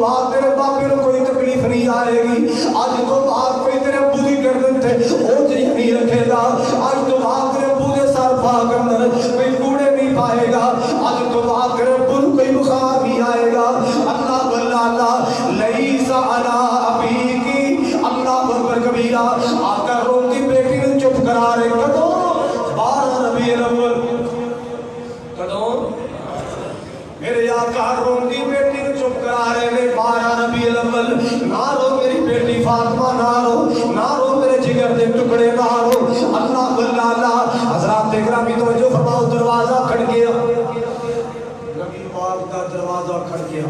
بعد تیرے باپے کو کوئی تکلیف نہیں آئے گی، اج تو بعد کوئی تیرے ابو دی گردن تے اوجھ نہیں رکھے گا، اج تو بعد تیرے ابو دے سر پاک اندر کوئی کوڑے نہیں پائے گا، اج تو بعد تیرے ابو کو کوئی بخار نہیں آئے گا۔ اللہ واللہ لیس علی ابیکی، اللہ اکبر کبیرہ۔ آقا روندی بیٹی نے چپ کرا رہے کدوں 12 ربیع الاول، کدوں میرے آقا روندی بیٹی نے چپ کرا رہے نے 12 ربیع الاول۔ نہ رو میری بیٹی فاطمہ، نہ رو، نہ رو میرے جگر دے ٹکڑے، نہ رو۔ اللہ واللہ حضرات گرامی توجہ فرماؤ، دروازہ کھڑ گیا، نبی پاک کا دروازہ کھڑ گیا۔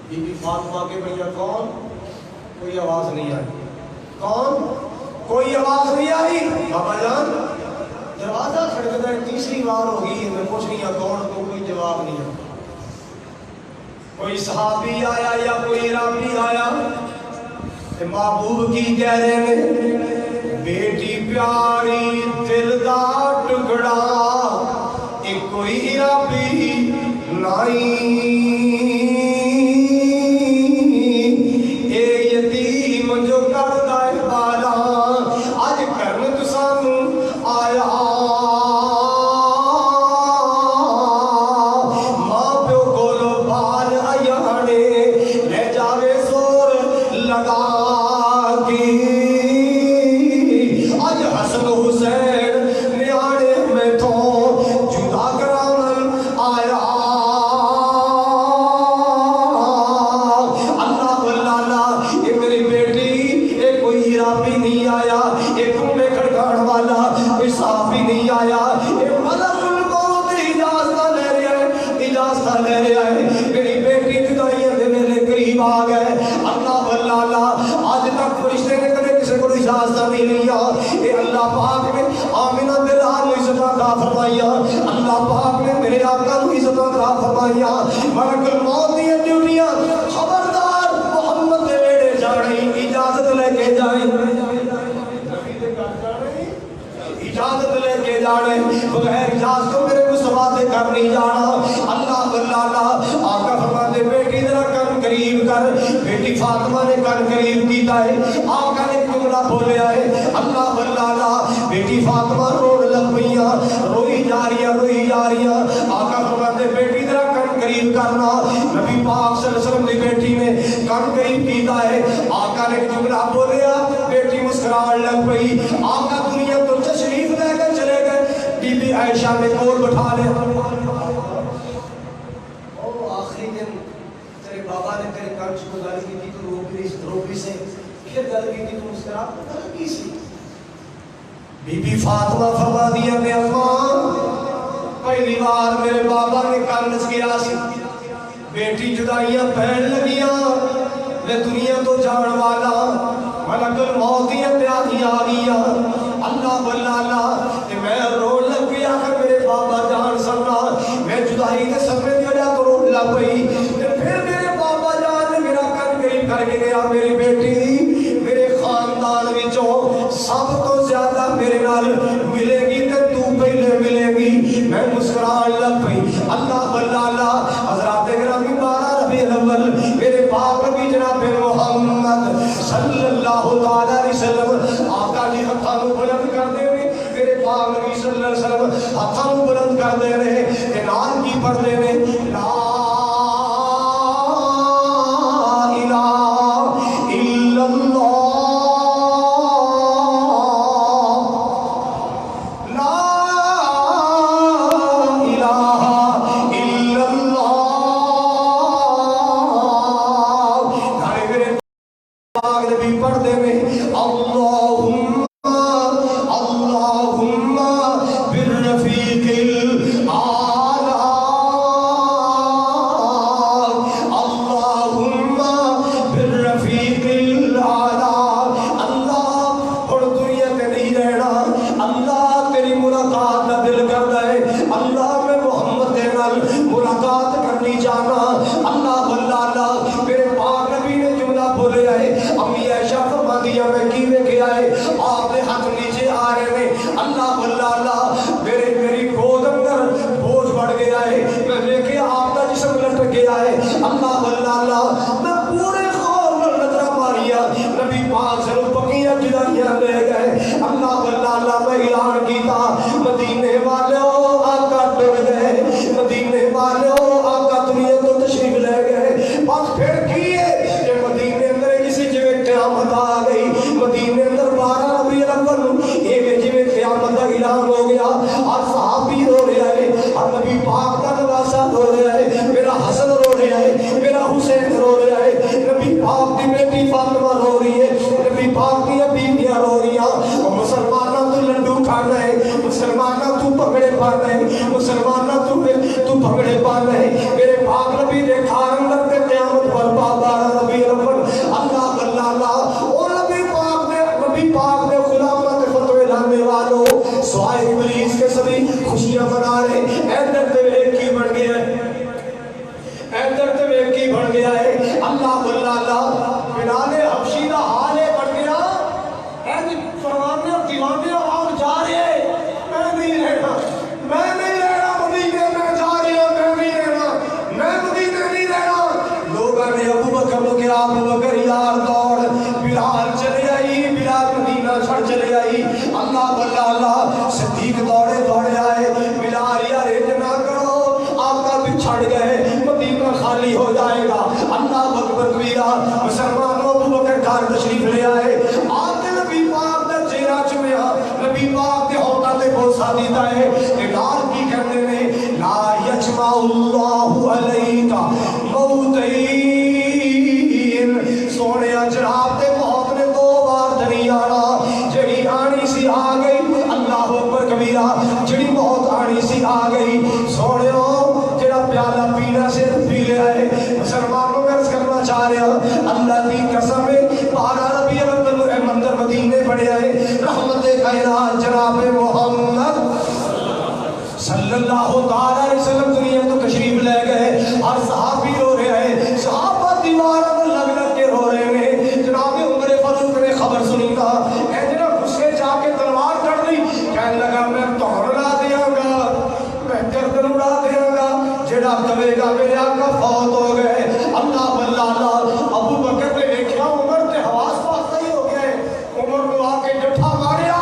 بی بی فاطمہ کے بھیا کون؟ کوئی آواز نہیں آئی، کون؟ کوئی آواز نہیں آئی۔ بابا جان دروازہ کھڑکتا ہے، تیسری بار ہوگی، میں پوچھ رہی ہوں کون، تو کوئی جواب نہیں ہے۔ کوئی صحابی آیا یا کوئی رابی آیا، محبوب کی کہہ رہے ہیں بیٹی پیاری دل دا ٹکڑا، ایک کوئی رابی نہیں، اے یتیم جو کردا ہے بالا، اج کرن تو سانو آیا، ماں پیو کولو بال ایانے لے جاوے زور لگا کے، اج حسن حسین نیانے میں تو جدا کراون آیا۔ اللہ واللہ یہ میری بیٹی، یہ کوئی رابی نہیں آیا، یہ کنبے کھڑکان والا کوئی صحابی نہیں آیا، یہ ملک الموت اجازت لے رہا ہے، اجازت لے رہا ہے۔ میری بیٹی جدائیاں دے میرے قریب آ گئے۔ اللہ واللہ آج تک فرشتے نے کبھی کسی کو اجازت نہیں لیا، اے اللہ پاک نے آمنہ دلال کو عزت عطا فرمایا، اللہ پاک نے میرے آقا کو عزت عطا فرمایا۔ ملک الموت دی ڈیوٹیاں خبردار محمد دے نیڑے جانے اجازت لے کے جائیں، نبی دے گھر جانے اجازت لے کے جانے، بغیر اجازت تو میرے مصطفیٰ دے گھر نہیں جانا۔ اللہ واللہ آقا فرماتے بیٹی ذرا کن قریب کر، بیٹی فاطمہ نے کن قریب کیتا ہے، آقا نے جملہ بولیا ہے۔ اللہ واللہ بیٹی فاطمہ روڑ لگ پئیاں، روئی جا رہی، آقا فرماتے بیٹی ذرا کن قریب کرنا، نبی پاک صلی اللہ علیہ وسلم کی بیٹی نے کن قریب کیتا ہے، آقا نے جملہ بولیا، بیٹی مسکران لگ پئی۔ آقا دنیا تو تشریف لے کر چلے گئے، بی بی عائشہ نے کول بٹھا لیا، آخری دن تیرے بابا نے تیرے کنچ کو گل کی تھی، تو روپی سے پھر گل کی تھی، تو مسکرا گل کی سی۔ بی بی فاطمہ فرما دیا میں اماں پہلی بار میرے بابا نے کنچ گیا سی، بیٹی جدائیاں پہن لگیاں، میں دنیا تو جان والا، ملک الموت دی انتہائی آ گیا۔ اللہ واللہ کہ میں رو لگ گیا کہ میرے بابا جان سننا، میں جدائی کے سفر کی وجہ تو رو لگ گئی، پھر میرے بابا جان نے میرا کن قریب کر کے گیا، میری بیٹی میرے خاندان وچوں سب تو زیادہ میرے نال ملے گی تے تو پہلے ملے گی، میں مسکران لگ پئی۔ اللہ واللہ حضرات گرامی 12 ربیع الاول میرے پاک نبی جناب محمد صلی اللہ علیہ وسلم آقا جی ہتھاں نوں بلند کر دے رہے، میرے پاک نبی صلی اللہ علیہ وسلم ہتھاں نوں بلند کر دے رہے، تے نال کی پڑھ دے رہے، لا الہ الا اللہ، لا الہ الا اللہ۔ گھر میرے پاک نبی پڑھ دے رہے، اللہم اللہم بالرفیق الاعلی، اللہم بالرفیق الاعلی۔ اللہ اور دنیا تے نہیں رہنا، اللہ تیری ملاقات کا دل کرتا ہے، اللہ میں محمد دے نال ملاقات کرنی جانا۔ اللہ واللہ میرے پاک نبی نے جملہ بولے ہے، امی عائشہ فرما دیا میں کی ویکھیا اللہ میں پورے خور میں نظر ماریا نبی پاک سے پکیاں جدائیاں لے گئے اللہ میں اعلان کیتا مدینے والوں آقا ٹر گئے مدینے والوں آقا دنیا تو تشریف لے گئے بس پھر کیے کہ مدینے اندر کسی جویں قیامت آ گئی مدینے اندر 12 ربیع الاول یہ جویں قیامت کا اعلان ہو گیا اور صحابی رو رہے ہیں اور نبی پاک کا نواسا رو رہا ہے میرا حسن رو رہا ہے میرا حسین رو رہا ہے نبی پاک کی بیٹی فاطمہ رو رہی ہے نبی پاک کی بیویاں رو رہی ہیں مسلمانوں تو لڈو کھانا ہے مسلمانوں تو پکڑے پانا ہے مسلمانوں تو پکڑے پانا ہے میرے پاک نبی نے کھارن لگتے قیامت پر 12 ربیع الاول اللہ اور نبی پاک نے غلامت فتوی لانے والوں سوائے ابلیس کے سبھی خوشیاں منا رہے ایندر تے ایک کی بن گیا ہے ایندر تے ایک کی بن گیا ہے اللہ بلال حبشی دا حال ہے بن گیا ایندر پروانے اور دیوانے آؤ جا رہے ہیں میں نہیں رہنا مدینے میں جا رہے ہیں میں نہیں رہنا میں مدینے نہیں رہنا لوگوں نے ابو بکر کو کیا ابو بکر یار دوڑ بلال چلے آئی بلال مدینہ چھڑ چلے آئی اللہ صدیق دوڑے آئے بلال یار اتنا کرو آقا بھی چھڑ گئے مدینہ خالی ہو جائے گا اللہ اکبر کبیرہ مسلمانوں ابو بکر گھر تشریف لے آئے آقا نبی پاک دا چہرہ چومیا نبی پاک دے ہوتا تے بوسا دیتا ہے اعلان کی کہتے ہیں لا یجمع اللہ علیکا موتین سونے جناب دے موت نے 2 بار دنی آنا جڑی آنی سی آ گئی اللہ اکبر کبیرہ جڑی موت آنی سی آ گئی سونے جڑا پیالہ پینا سے پی لے آئے مسلمانوں میں عرض کرنا چاہ رہے ہیں اللہ کی قسم 12 ربیع الاول اے مندر مدینے پڑے آئے رحمت کائنات جناب محمد صلی اللہ علیہ وسلم دنیا تو تشریف لے گئے اور صحابی رو رہے ہیں صحابہ دیواروں میں لگ کے رو رہے ہیں جناب عمر فاروق نے خبر سنی تھا اے جناب غصے جا کے تلوار کر لی کہنے لگا میں توڑ لا دیا گا میں گردن اڑا دیا گا جڑا کہے گا میرے آقا فوت ہو گئے اللہ ابو بکر نے دیکھا عمر تے حواس پاس ہی ہو گئے عمر کو آ کے جٹھا ماریا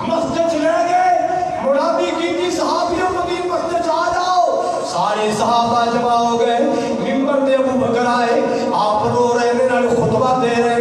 مسجد لے گئے منادی کی تھی صحابیوں مدین مسجد آ جاؤ سارے صحابہ جمع ہو گئے منبر تے ابو بکر آئے آپ رو رہے ہیں خطبہ دے رہے